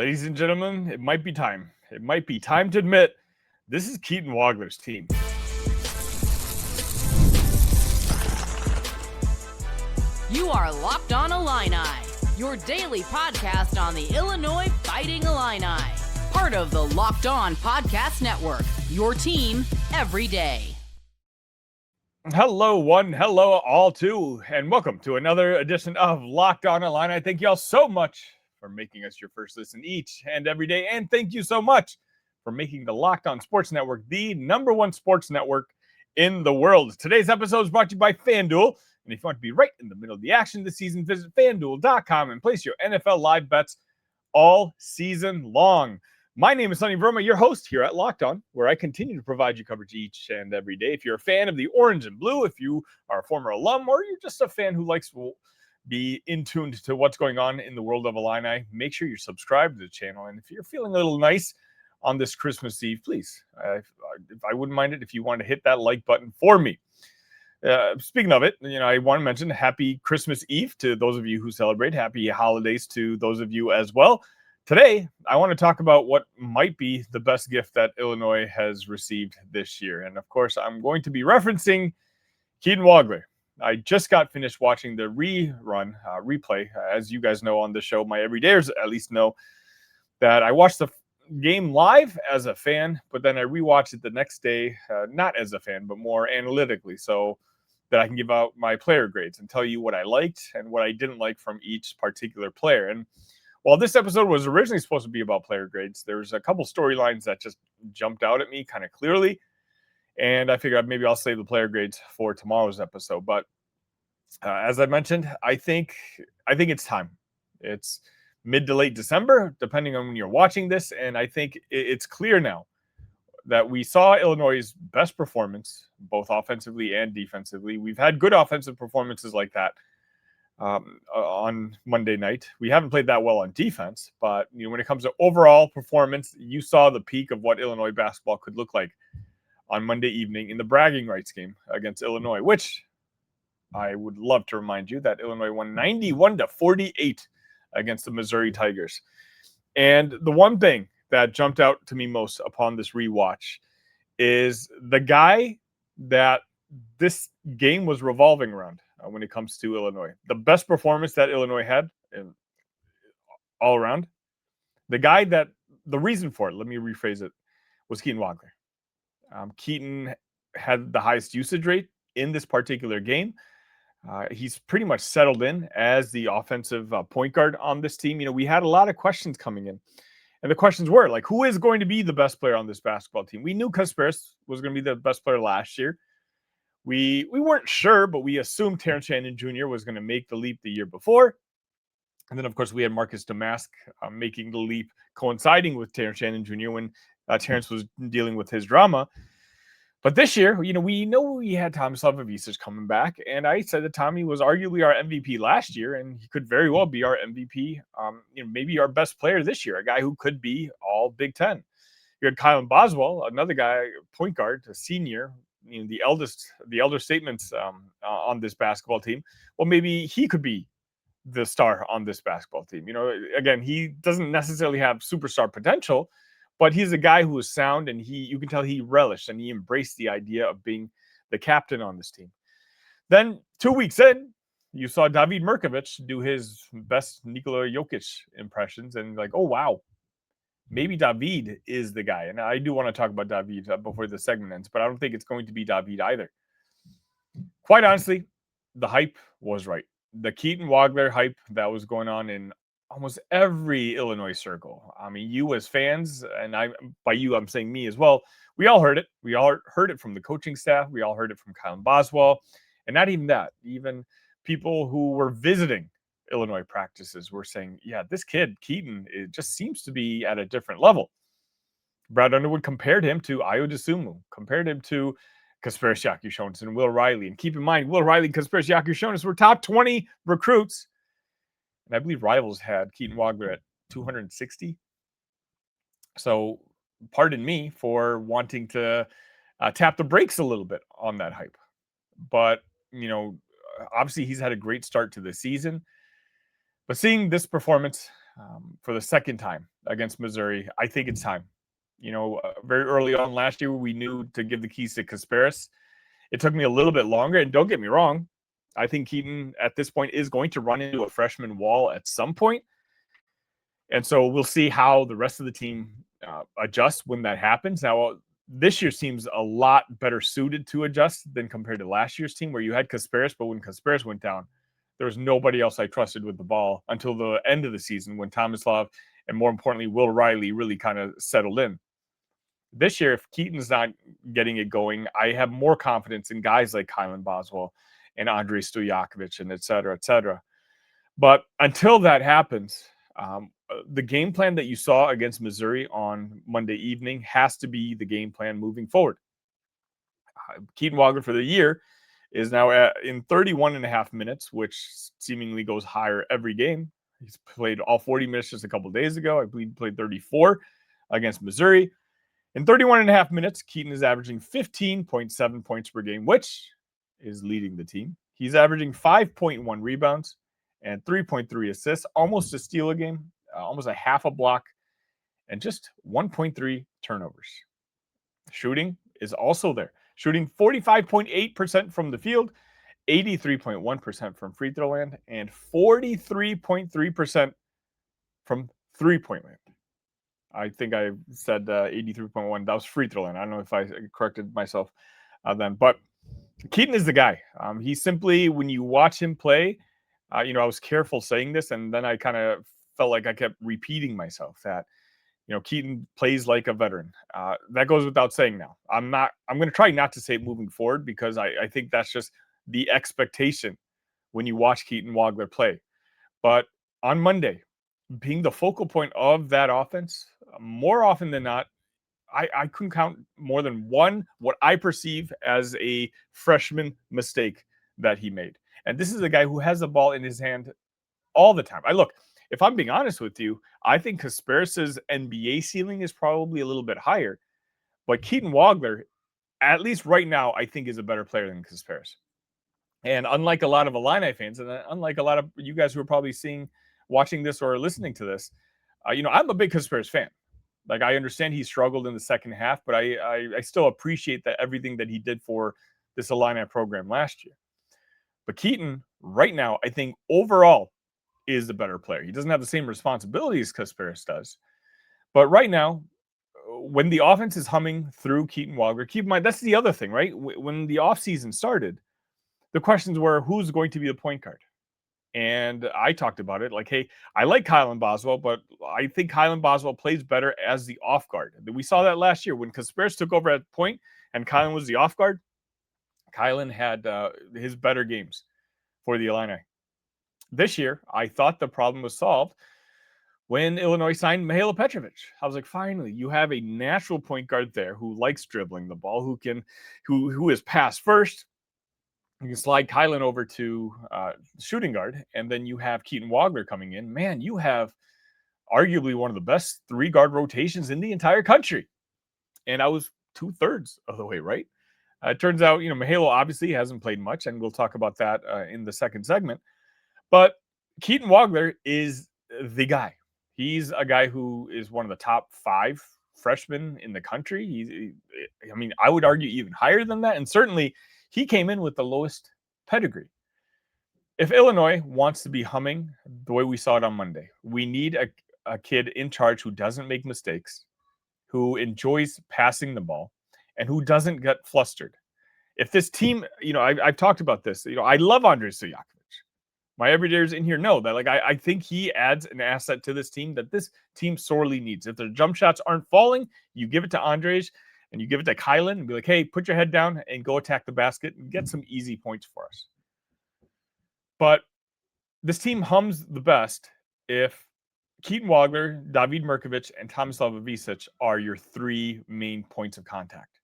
Ladies and gentlemen, it might be time. It might be time to admit this is Keaton Wagler's team. You are Locked On Illini, your daily podcast on the Illinois Fighting Illini. Part of the Locked On Podcast Network, your team every day. Hello, one. Hello, all, two. And welcome to another edition of Locked On Illini. Thank you all so much for making us your first listen each and every day. And thank you so much for making the Locked On Sports Network the number one sports network in the world. Today's episode is brought to you by FanDuel. And if you want to be right in the middle of the action this season, visit FanDuel.com and place your NFL live bets all season long. My name is Sonny Verma, your host here at Locked On, where I continue to provide you coverage each and every day. If you're a fan of the orange and blue, if you are a former alum, or you're just a fan who likes to be in tune to what's going on in the world of Illini, make sure you're subscribed to the channel. And if you're feeling a little nice on this Christmas Eve, please, if I wouldn't mind it if you want to hit that like button for me. Speaking of it, I want to mention Happy Christmas Eve to those of you who celebrate. Happy holidays to those of you as well. Today, I want to talk about what might be the best gift that Illinois has received this year. And of course, I'm going to be referencing Keaton Wagler. I just got finished watching the replay. As you guys know on the show, my everydayers at least know that I watched the game live as a fan, but then I rewatched it the next day, not as a fan, but more analytically, so that I can give out my player grades and tell you what I liked and what I didn't like from each particular player. And while this episode was originally supposed to be about player grades, there's a couple storylines that just jumped out at me kind of clearly. And I figured maybe I'll save the player grades for tomorrow's episode. But as I mentioned, I think it's time. It's mid to late December, depending on when you're watching this. And I think it's clear now that we saw Illinois' best performance, both offensively and defensively. We've had good offensive performances like that on Monday night. We haven't played that well on defense, but when it comes to overall performance, you saw the peak of what Illinois basketball could look like on Monday evening in the Braggin Rights game against Illinois, which I would love to remind you that Illinois won 91-48 against the Missouri Tigers. And the one thing that jumped out to me most upon this rewatch is the guy that this game was revolving around when it comes to Illinois. The best performance that Illinois had all around, the reason for it, let me rephrase it, was Keaton Wagler. Keaton had the highest usage rate in this particular game. He's pretty much settled in as the offensive point guard on this team. We had a lot of questions coming in. And the questions were, like, who is going to be the best player on this basketball team? We knew Kasparis was going to be the best player last year. We weren't sure, but we assumed Terrence Shannon Jr. was going to make the leap the year before. And then, of course, we had Marcus Damask making the leap, coinciding with Terrence Shannon Jr. when Terrence was dealing with his drama. But this year, we know we had Tomislav Ivišić coming back, and I said that Tommy was arguably our MVP last year, and he could very well be our MVP, maybe our best player this year, a guy who could be all Big Ten. You had Kylan Boswell, another guy, point guard, a senior, the elder statements on this basketball team. Well, maybe he could be the star on this basketball team. Again, he doesn't necessarily have superstar potential, but he's a guy who is sound, and you can tell he relished and he embraced the idea of being the captain on this team. Then 2 weeks in, you saw David Mirkovic do his best Nikola Jokic impressions, and like, oh, wow, maybe David is the guy. And I do want to talk about David before the segment ends, but I don't think it's going to be David either. Quite honestly, the hype was right. The Keaton Wagler hype that was going on in almost every Illinois circle. I mean, you as fans, and by you, I'm saying me as well, we all heard it. We all heard it from the coaching staff. We all heard it from Kylan Boswell. And not even that, even people who were visiting Illinois practices were saying, yeah, this kid, Keaton, it just seems to be at a different level. Brad Underwood compared him to Ayo Dosunmu, compared him to Kasparis Jakushonis and Will Riley. And keep in mind, Will Riley and Kasparis Jakushonis were top 20 recruits. And I believe Rivals had Keaton Wagler at 260. So pardon me for wanting to tap the brakes a little bit on that hype. But, obviously he's had a great start to the season. But seeing this performance for the second time against Missouri. I think it's time. Very early on last year, we knew to give the keys to Kasparas. It took me a little bit longer, and don't get me wrong, I think Keaton at this point is going to run into a freshman wall at some point. And so we'll see how the rest of the team adjusts when that happens. Now, this year's team's a lot better suited to adjust than compared to last year's team, where you had Kasparas, but when Kasparas went down, there was nobody else I trusted with the ball until the end of the season when Tomislav and, more importantly, Will Riley really kind of settled in. This year, if Keaton's not getting it going, I have more confidence in guys like Kylan Boswell and Andrei Stojakovic and et cetera, et cetera. But until that happens, the game plan that you saw against Missouri on Monday evening has to be the game plan moving forward. Keaton Wagler for the year is now in 31 and a half minutes, which seemingly goes higher every game. He's played all 40 minutes just a couple of days ago. I believe he played 34 against Missouri. In 31 and a half minutes, Keaton is averaging 15.7 points per game, which is leading the team. He's averaging 5.1 rebounds and 3.3 assists, almost a steal a game, almost a half a block, and just 1.3 turnovers. Shooting is also there. Shooting 45.8% from the field, 83.1% from free throw land, and 43.3% from three-point land. I think I said 83.1. That was free throw land. I don't know if I corrected myself then. But Keaton is the guy. He simply, when you watch him play, I was careful saying this, and then I kind of felt like I kept repeating myself that, Keaton plays like a veteran. That goes without saying now. I'm going to try not to say it moving forward because I think that's just the expectation when you watch Keaton Wagler play. But on Monday, being the focal point of that offense, more often than not, I couldn't count more than one, what I perceive as a freshman mistake that he made. And this is a guy who has the ball in his hand all the time. If I'm being honest with you, I think Kasparas' NBA ceiling is probably a little bit higher. But Keaton Wagler, at least right now, I think is a better player than Kasparas. And unlike a lot of Illini fans, and unlike a lot of you guys who are probably watching this or listening to this, I'm a big Kasparas fan. Like, I understand he struggled in the second half, but I still appreciate everything that he did for this Illini program last year. But Keaton, right now, I think overall is the better player. He doesn't have the same responsibilities Kasparas does. But right now, when the offense is humming through Keaton Wagler, keep in mind, that's the other thing, right? When the offseason started, the questions were, who's going to be the point guard? And I talked about it like, hey, I like Kylan Boswell, but I think Kylan Boswell plays better as the off guard. We saw that last year when Kasparas took over at point and Kylan was the off guard. Kylan had his better games for the Illini. This year, I thought the problem was solved when Illinois signed Mihailo Petrovic. I was like, finally, you have a natural point guard there who likes dribbling the ball, who is pass first. You can slide Kylan over to shooting guard, and then you have Keaton Wagler coming in. Man, you have arguably one of the best three-guard rotations in the entire country. And I was 2/3 of the way right. It turns out, Mihailo obviously hasn't played much, and we'll talk about that in the second segment. But Keaton Wagler is the guy. He's a guy who is one of the top 5 freshmen in the country. I would argue even higher than that. And certainly he came in with the lowest pedigree. If Illinois wants to be humming the way we saw it on Monday, we need a kid in charge who doesn't make mistakes, who enjoys passing the ball, and who doesn't get flustered. If this team, I've talked about this. I love Andrei Stojakovic. My everydayers in here know that, I think he adds an asset to this team that this team sorely needs. If the jump shots aren't falling, you give it to Andres and you give it to Kylan and be like, hey, put your head down and go attack the basket and get some easy points for us. But this team hums the best if Keaton Wagler, David Mirkovic, and Tomislav Ivišić are your 3 main points of contact.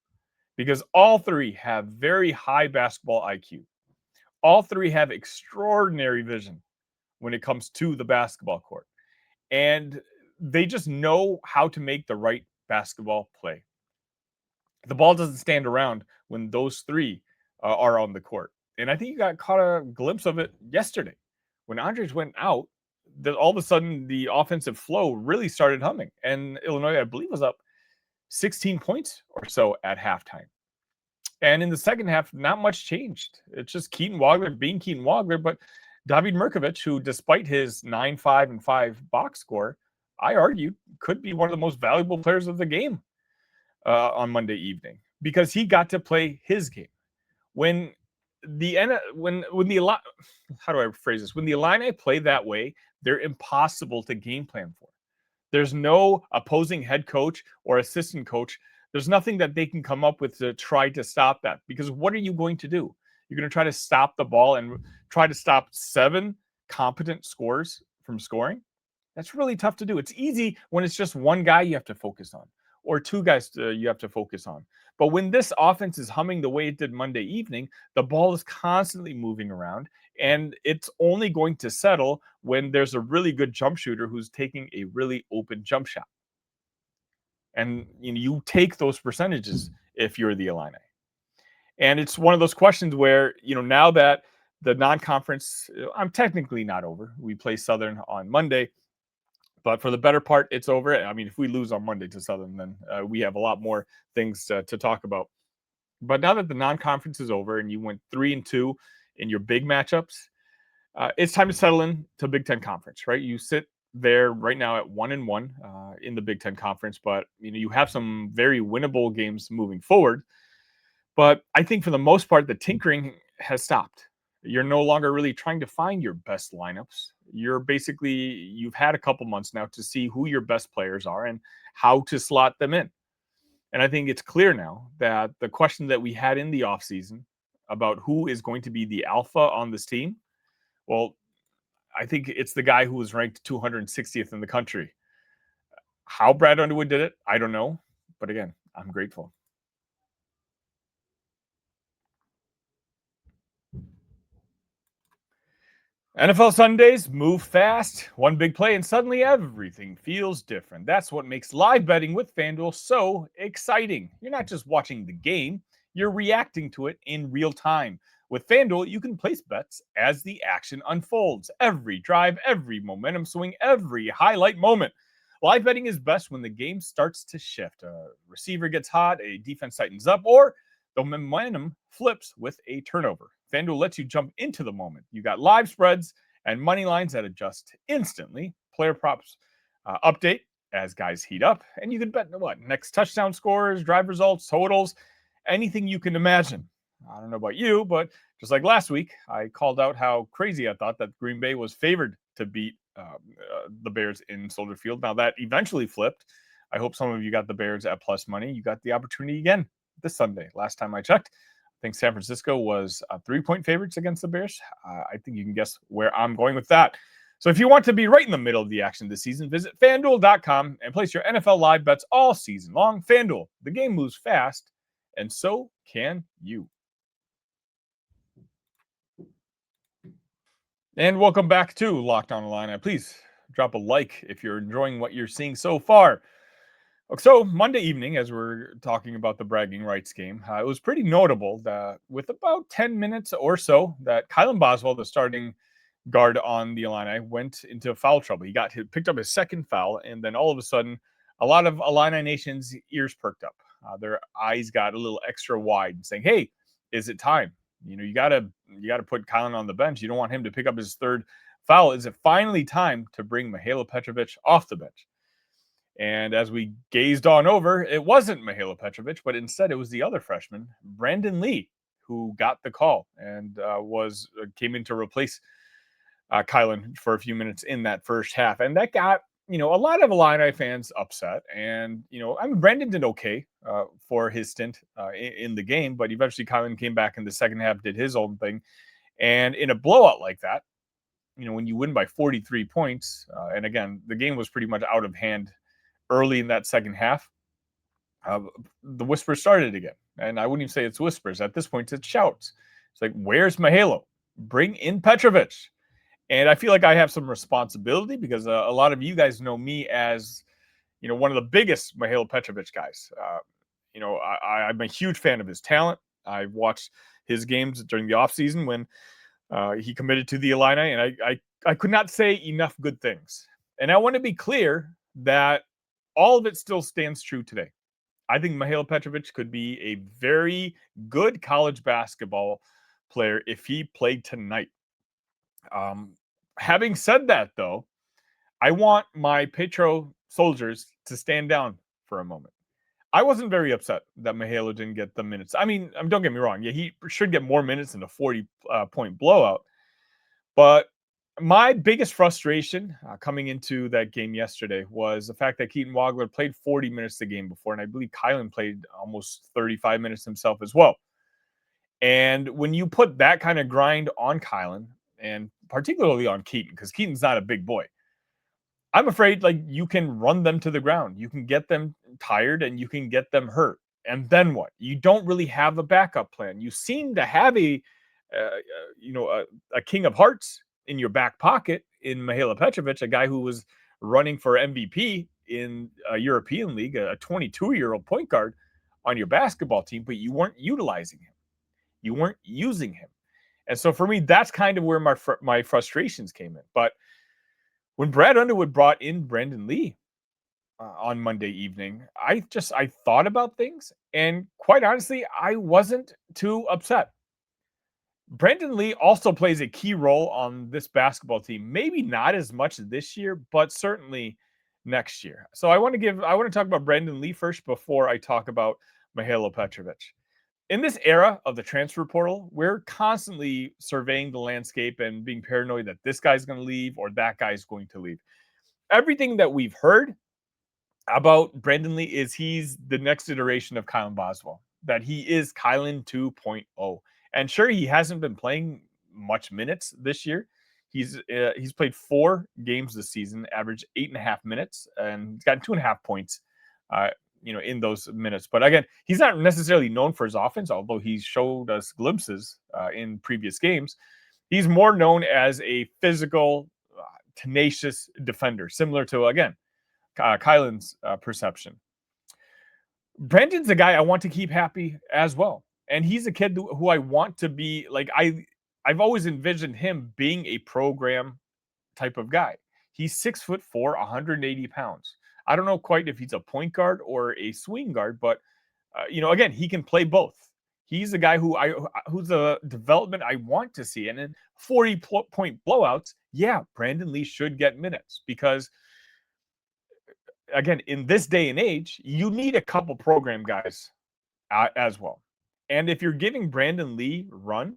Because all 3 have very high basketball IQ. All 3 have extraordinary vision when it comes to the basketball court. And they just know how to make the right basketball play. The ball doesn't stand around when those 3 are on the court. And I think you caught a glimpse of it yesterday. When Andres went out, all of a sudden the offensive flow really started humming. And Illinois, I believe, was up 16 points or so at halftime. And in the second half, not much changed. It's just Keaton Wagler being Keaton Wagler, but David Mirkovic, who despite his 9-5-5 box score, I argue could be one of the most valuable players of the game on Monday evening, because he got to play his game. When the how do I phrase this? When the Illini play that way, they're impossible to game plan for. There's no opposing head coach or assistant coach. There's nothing that they can come up with to try to stop that, because what are you going to do? You're going to try to stop the ball and try to stop 7 competent scorers from scoring? That's really tough to do. It's easy when it's just one guy you have to focus on, or 2 guys you have to focus on. But when this offense is humming the way it did Monday evening, the ball is constantly moving around, and it's only going to settle when there's a really good jump shooter who's taking a really open jump shot. And you take those percentages if you're the Illini. And it's one of those questions where, now that the non-conference, I'm technically not over. We play Southern on Monday, but for the better part, it's over. I mean, if we lose on Monday to Southern, then we have a lot more things to talk about. But now that the non-conference is over and you went 3-2 in your big matchups, it's time to settle in to Big Ten Conference, right? You sit there right now at 1-1 in the Big Ten Conference, but you have some very winnable games moving forward. But I think for the most part, the tinkering has stopped. You're no longer really trying to find your best lineups. You've had a couple months now to see who your best players are and how to slot them in. And I think it's clear now that the question that we had in the offseason about who is going to be the alpha on this team, well, I think it's the guy who was ranked 260th in the country. How Brad Underwood did it, I don't know. But again, I'm grateful. NFL Sundays move fast, one big play, and suddenly everything feels different. That's what makes live betting with FanDuel so exciting. You're not just watching the game, you're reacting to it in real time. With FanDuel, you can place bets as the action unfolds. Every drive, every momentum swing, every highlight moment. Live betting is best when the game starts to shift. A receiver gets hot, a defense tightens up, or the momentum flips with a turnover. FanDuel lets you jump into the moment. You got live spreads and money lines that adjust instantly. Player props update as guys heat up. And you can bet next touchdown scores, drive results, totals, anything you can imagine. I don't know about you, but just like last week, I called out how crazy I thought that Green Bay was favored to beat the Bears in Soldier Field. Now that eventually flipped. I hope some of you got the Bears at plus money. You got the opportunity again this Sunday. Last time I checked, I think San Francisco was 3-point favorites against the Bears. I think you can guess where I'm going with that. So if you want to be right in the middle of the action this season, visit FanDuel.com and place your NFL live bets all season long. FanDuel, the game moves fast, and so can you. And welcome back to Locked On Illini. Please drop a like if you're enjoying what you're seeing so far. So Monday evening, as we're talking about the Bragging Rights game, it was pretty notable that with about 10 minutes or so that Kylan Boswell, the starting guard on the Illini, went into foul trouble. He picked up his second foul, and then all of a sudden, a lot of Illini Nation's ears perked up. Their eyes got a little extra wide, saying, "Hey, is it time? You gotta put Kylan on the bench. You don't want him to pick up his third foul. Is it finally time to bring Mihailo Petrović off the bench?" And as we gazed on over, it wasn't Mihailo Petrović, but instead it was the other freshman, Brandon Lee, who got the call and came in to replace Kylan for a few minutes in that first half. And that got, a lot of Illini fans upset. And, Brandon did okay for his stint in the game, but eventually Kylan came back in the second half, did his own thing. And in a blowout like that, when you win by 43 points, and again, the game was pretty much out of hand early in that second half, the whispers started again. And I wouldn't even say it's whispers. At this point, it's shouts. It's like, where's Mihailo? Bring in Petrovic. And I feel like I have some responsibility because a lot of you guys know me as, one of the biggest Mihailo Petrovic guys. I'm a huge fan of his talent. I watched his games during the offseason when he committed to the Illini, and I could not say enough good things. And I want to be clear that all of it still stands true today. I think Mihailo Petrović could be a very good college basketball player if he played tonight. Having said that, though, I want my Petro soldiers to stand down for a moment. I wasn't very upset that Mihailo didn't get the minutes. I mean, don't get me wrong. Yeah, he should get more minutes than a 40-point blowout. But my biggest frustration coming into that game yesterday was the fact that Keaton Wagler played 40 minutes the game before, and I believe Kylan played almost 35 minutes himself as well. And when you put that kind of grind on Kylan, and particularly on Keaton, because Keaton's not a big boy, I'm afraid like you can run them to the ground. You can get them tired and you can get them hurt. And then what? You don't really have a backup plan. You seem to have a king of hearts in your back pocket in Mihailo Petrović, a guy who was running for MVP in a European league, a 22-year-old point guard on your basketball team, but you weren't utilizing him. You weren't using him. And so for me, that's kind of where my frustrations came in. But when Brad Underwood brought in Brandon Lee on Monday evening, I thought about things, and quite honestly, I wasn't too upset. Brandon Lee also plays a key role on this basketball team. Maybe not as much this year, but certainly next year. So I want to talk about Brandon Lee first before I talk about Mihailo Petrović. In this era of the transfer portal, we're constantly surveying the landscape and being paranoid that this guy's going to leave or that guy's going to leave. Everything that we've heard about Brandon Lee is he's the next iteration of Kylan Boswell, that he is Kylan 2.0. And sure, he hasn't been playing much minutes this year. He's played 4 games this season, averaged 8.5 minutes, and he's got 2.5 points in those minutes. But again, he's not necessarily known for his offense, although he showed us glimpses in previous games. He's more known as a physical, tenacious defender, similar to, again, Kylan's perception. Brandon's a guy I want to keep happy as well. And he's a kid who I want to be, like, I've always envisioned him being a program type of guy. He's 6'4", 180 pounds. I don't know quite if he's a point guard or a swing guard, but again, he can play both. He's a guy who's a development I want to see. And in 40-point blowouts, yeah, Brandon Lee should get minutes because, again, in this day and age, you need a couple program guys as well. And if you're giving Brandon Lee run,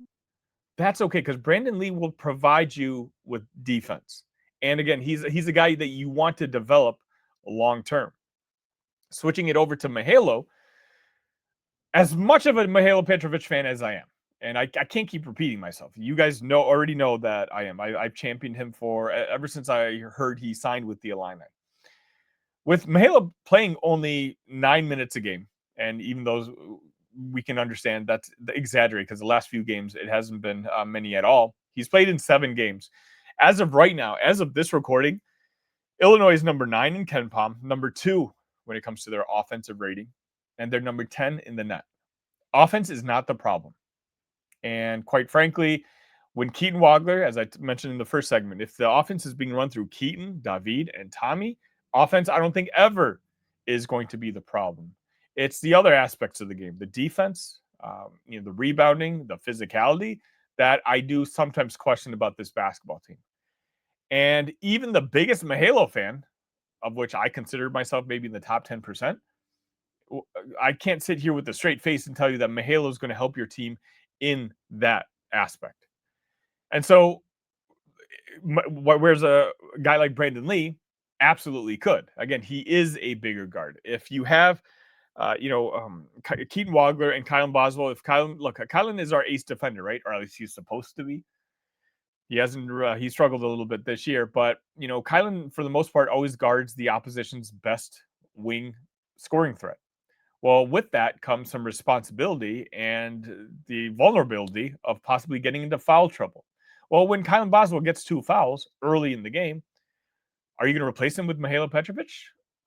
that's okay because Brandon Lee will provide you with defense. And again, he's a guy that you want to develop long term. Switching it over to Mihailo, as much of a Mihailo Petrović fan as I am, and I can't keep repeating myself. You guys already know that I am. I've championed him ever since I heard he signed with the Illini. With Mihailo playing only 9 minutes a game, and even those we can understand that's exaggerated because the last few games it hasn't been many at all. He's played in 7 games. As of right now, as of this recording, Illinois is number 9 in KenPom, number 2 when it comes to their offensive rating, and they're number 10 in the net. Offense is not the problem. And quite frankly, when Keaton Wagler, as I mentioned in the first segment, if the offense is being run through Keaton, David, and Tommy, offense I don't think ever is going to be the problem. It's the other aspects of the game, the defense, the rebounding, the physicality that I do sometimes question about this basketball team. And even the biggest Mihailo fan, of which I consider myself maybe in the top 10%, I can't sit here with a straight face and tell you that Mihailo is going to help your team in that aspect. And so whereas a guy like Brandon Lee absolutely could. Again, he is a bigger guard. If you have Keaton Wagler and Kylan Boswell, Kylan is our ace defender, right? Or at least he's supposed to be. He hasn't. He struggled a little bit this year, but Kylan, for the most part, always guards the opposition's best wing scoring threat. Well, with that comes some responsibility and the vulnerability of possibly getting into foul trouble. Well, when Kylan Boswell gets 2 fouls early in the game, are you going to replace him with Mihailo Petrović?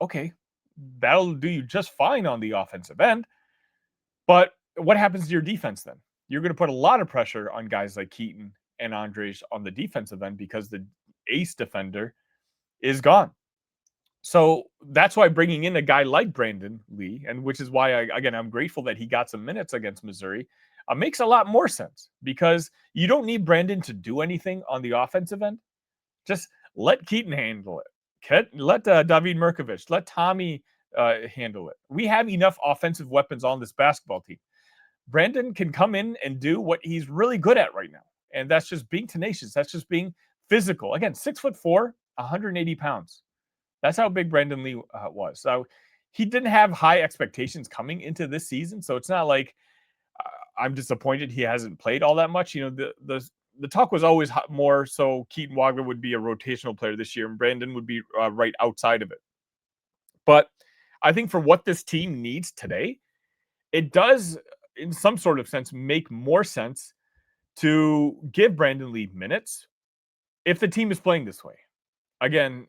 Okay, that'll do you just fine on the offensive end. But what happens to your defense then? You're going to put a lot of pressure on guys like Keaton and Andres on the defensive end because the ace defender is gone. So that's why bringing in a guy like Brandon Lee, and which is why, I'm grateful that he got some minutes against Missouri, makes a lot more sense, because you don't need Brandon to do anything on the offensive end. Just let Keaton handle it. Let David Mirkovic, let Tommy handle it. We have enough offensive weapons on this basketball team. Brandon can come in and do what he's really good at right now. And that's just being tenacious. That's just being physical. Again, 6'4", 180 pounds. That's how big Brandon Lee was. So he didn't have high expectations coming into this season. So it's not like I'm disappointed he hasn't played all that much. The talk was always more so Keaton Wagler would be a rotational player this year and Brandon would be right outside of it. But I think for what this team needs today, it does, in some sort of sense, make more sense to give Brandon Lee minutes if the team is playing this way. Again,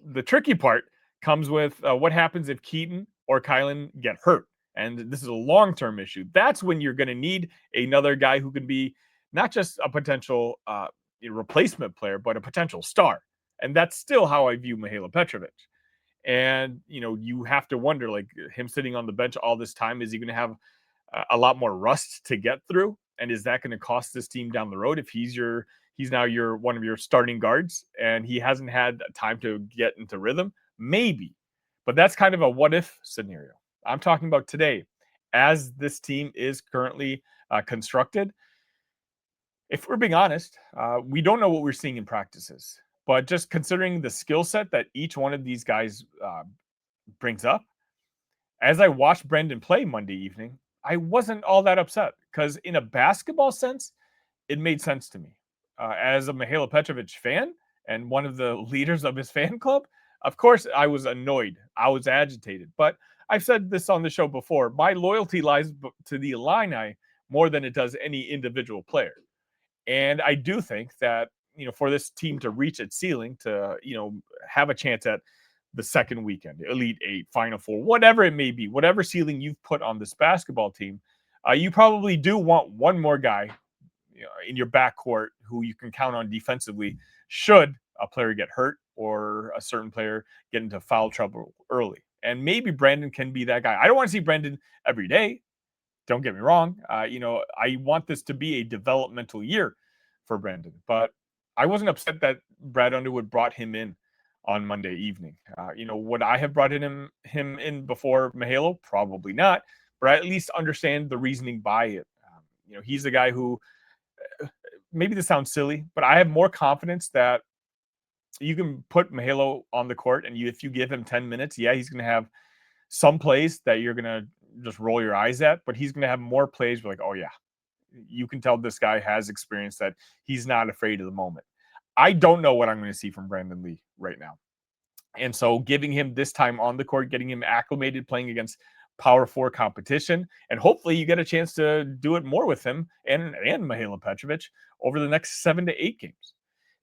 the tricky part comes with what happens if Keaton or Kylan get hurt. And this is a long-term issue. That's when you're going to need another guy who can be not just a potential replacement player, but a potential star. And that's still how I view Mihailo Petrović. And, you have to wonder, like, him sitting on the bench all this time, is he going to have a lot more rust to get through? And is that going to cost this team down the road if he's now one of your starting guards and he hasn't had time to get into rhythm? Maybe. But that's kind of a what if scenario. I'm talking about today, as this team is currently constructed. If we're being honest, we don't know what we're seeing in practices. But just considering the skill set that each one of these guys brings up, as I watched Brandon play Monday evening, I wasn't all that upset, because in a basketball sense, it made sense to me. As a Mihailo Petrović fan and one of the leaders of his fan club, of course, I was annoyed. I was agitated. But I've said this on the show before. My loyalty lies to the Illini more than it does any individual player. And I do think that, for this team to reach its ceiling, to, have a chance at the second weekend, Elite Eight, Final Four, whatever it may be, whatever ceiling you've put on this basketball team, you probably do want one more guy in your backcourt who you can count on defensively should a player get hurt or a certain player get into foul trouble early. And maybe Brandon can be that guy. I don't want to see Brandon every day. Don't get me wrong. I want this to be a developmental year for Brandon. But I wasn't upset that Brad Underwood brought him in on Monday evening. Would I have brought him in before Mihailo? Probably not. But I at least understand the reasoning by it. He's the guy who, maybe this sounds silly, but I have more confidence that you can put Mihailo on the court, and if you give him 10 minutes, yeah, he's going to have some plays that you're going to just roll your eyes at, but he's going to have more plays where, like, oh yeah, you can tell this guy has experience, that he's not afraid of the moment. I don't know what I'm going to see from Brandon Lee right now. And so giving him this time on the court, getting him acclimated, playing against Power 4 competition, and hopefully you get a chance to do it more with him and Mihailo Petrović over the next 7 to 8 games.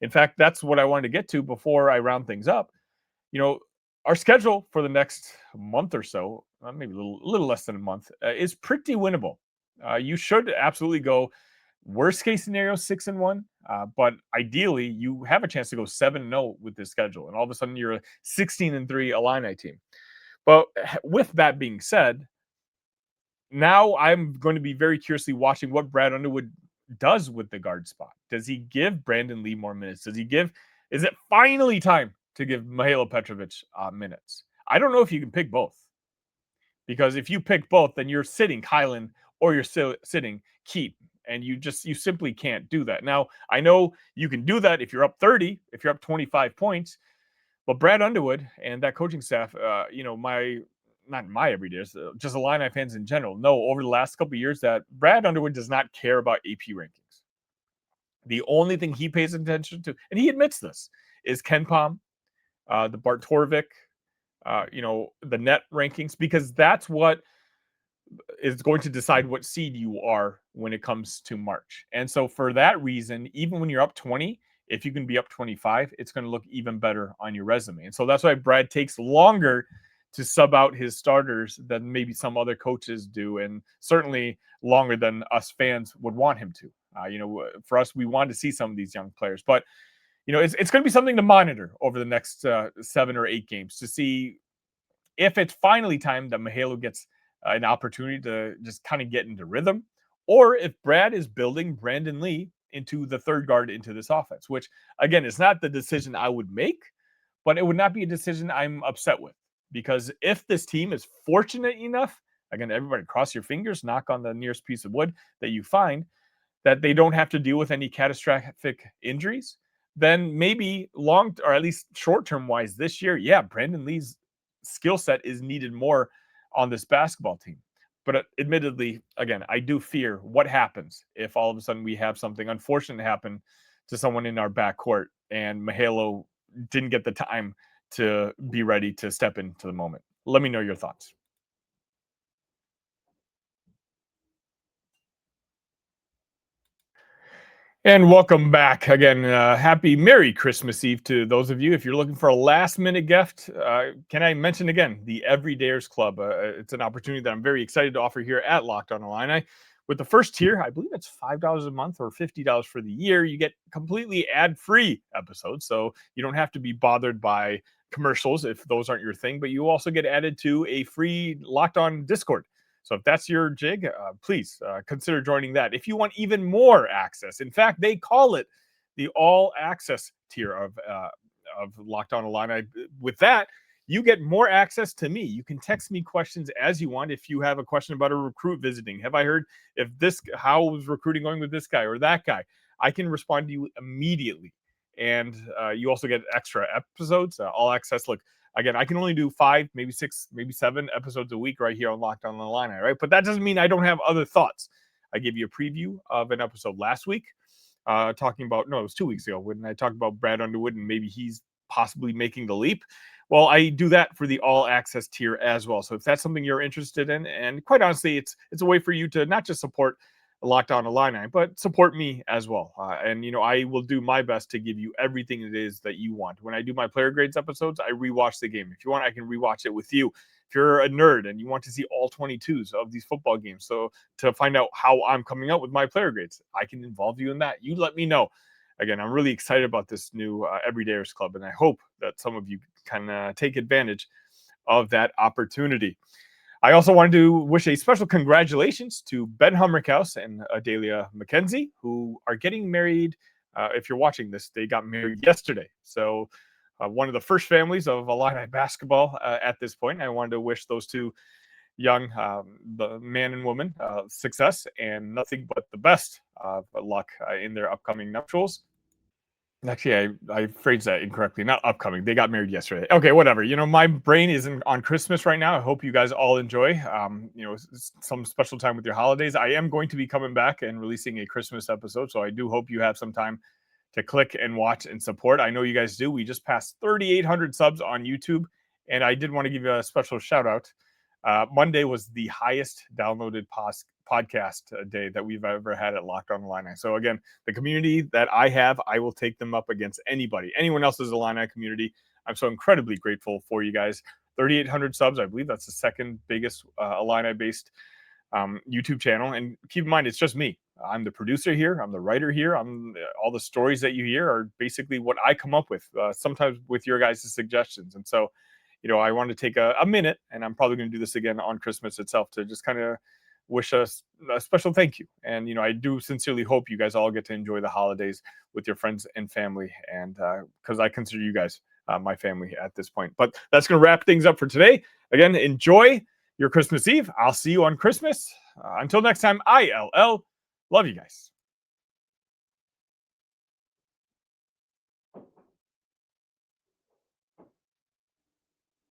In fact, that's what I wanted to get to before I round things up. Our schedule for the next month or so, maybe a little less than a month, is pretty winnable. You should absolutely go, worst case scenario, 6-1. But ideally, you have a chance to go 7-0 with this schedule. And all of a sudden, you're a 16-3 Illini team. But with that being said, now I'm going to be very curiously watching what Brad Underwood does with the guard spot. Does he give Brandon Lee more minutes? Is it finally time to give Mihailo Petrović minutes? I don't know if you can pick both. Because if you pick both, then you're sitting Kylan or you're sitting Keaton. And you simply can't do that. Now, I know you can do that if you're up 30, if you're up 25 points. But Brad Underwood and that coaching staff, not my everydayers, just Illini fans in general, know over the last couple of years that Brad Underwood does not care about AP rankings. The only thing he pays attention to, and he admits this, is KenPom, the Petrovic, the net rankings, because that's what is going to decide what seed you are when it comes to March. And so for that reason, even when you're up 20, if you can be up 25, it's going to look even better on your resume. And so that's why Brad takes longer to sub out his starters than maybe some other coaches do, and certainly longer than us fans would want him to. For us, we want to see some of these young players. But, it's going to be something to monitor over the next 7 or 8 games to see if it's finally time that Mihailo gets an opportunity to just kind of get into rhythm, or if Brad is building Brandon Lee into the third guard into this offense, which, again, is not the decision I would make, but it would not be a decision I'm upset with. Because if this team is fortunate enough, again, everybody cross your fingers, knock on the nearest piece of wood that you find, that they don't have to deal with any catastrophic injuries, then maybe long, or at least short-term wise this year, yeah, Brandon Lee's skill set is needed more on this basketball team. But admittedly, again, I do fear what happens if all of a sudden we have something unfortunate happen to someone in our backcourt and Mihailo didn't get the time to be ready to step into the moment. Let me know your thoughts. And welcome back again. Happy Merry Christmas Eve to those of you. If you're looking for a last minute gift, can I mention again the Everydayers Club? It's an opportunity that I'm very excited to offer here at Locked On Illini. With the first tier, I believe it's $5 a month or $50 for the year. You get completely ad-free episodes, so you don't have to be bothered by commercials if those aren't your thing. But you also get added to a free Locked On Discord. So if that's your jig, please consider joining that. If you want even more access, in fact, they call it the all access tier of Locked On Illini. With that, you get more access to me. You can text me questions as you want. If you have a question about a recruit visiting, have I heard how is recruiting going with this guy or that guy? I can respond to you immediately. And you also get extra episodes, all access. Look, again, I can only do 5, maybe 6, maybe 7 episodes a week right here on Locked On Illini, right? But that doesn't mean I don't have other thoughts. I gave you a preview of an episode last week talking about, it was 2 weeks ago when I talked about Brad Underwood and maybe he's possibly making the leap. Well, I do that for the all access tier as well. So if that's something you're interested in, and quite honestly, it's a way for you to not just support Locked On Illini, but support me as well. And I will do my best to give you everything it is that you want. When I do my player grades episodes, I rewatch the game. If you want, I can rewatch it with you. If you're a nerd and you want to see all 22s of these football games, so to find out how I'm coming up with my player grades, I can involve you in that. You let me know. Again, I'm really excited about this new Everydayers Club, and I hope that some of you can take advantage of that opportunity. I also wanted to wish a special congratulations to Ben Hummerkaus and Adalia McKenzie, who are getting married. If you're watching this, they got married yesterday. So one of the first families of Illini basketball at this point. I wanted to wish those two young the man and woman success and nothing but the best luck in their upcoming nuptials. Actually, I phrased that incorrectly. Not upcoming. They got married yesterday. Okay, whatever. My brain isn't on Christmas right now. I hope you guys all enjoy, some special time with your holidays. I am going to be coming back and releasing a Christmas episode, so I do hope you have some time to click and watch and support. I know you guys do. We just passed 3,800 subs on YouTube, and I did want to give you a special shout out. Monday was the highest downloaded podcast day that we've ever had at Locked On Illini. So again, the community that I have, I will take them up against anyone else's Illini community. I'm so incredibly grateful for you guys. 3,800 subs. I believe that's the second biggest Illini-based YouTube channel. And keep in mind, it's just me. I'm the producer here. I'm the writer here. All the stories that you hear are basically what I come up with, sometimes with your guys' suggestions. And so, I want to take a minute, and I'm probably going to do this again on Christmas itself, to just kind of wish us a special thank you. And, I do sincerely hope you guys all get to enjoy the holidays with your friends and family. And because I consider you guys my family at this point. But that's going to wrap things up for today. Again, enjoy your Christmas Eve. I'll see you on Christmas. Until next time, ILL. Love you guys.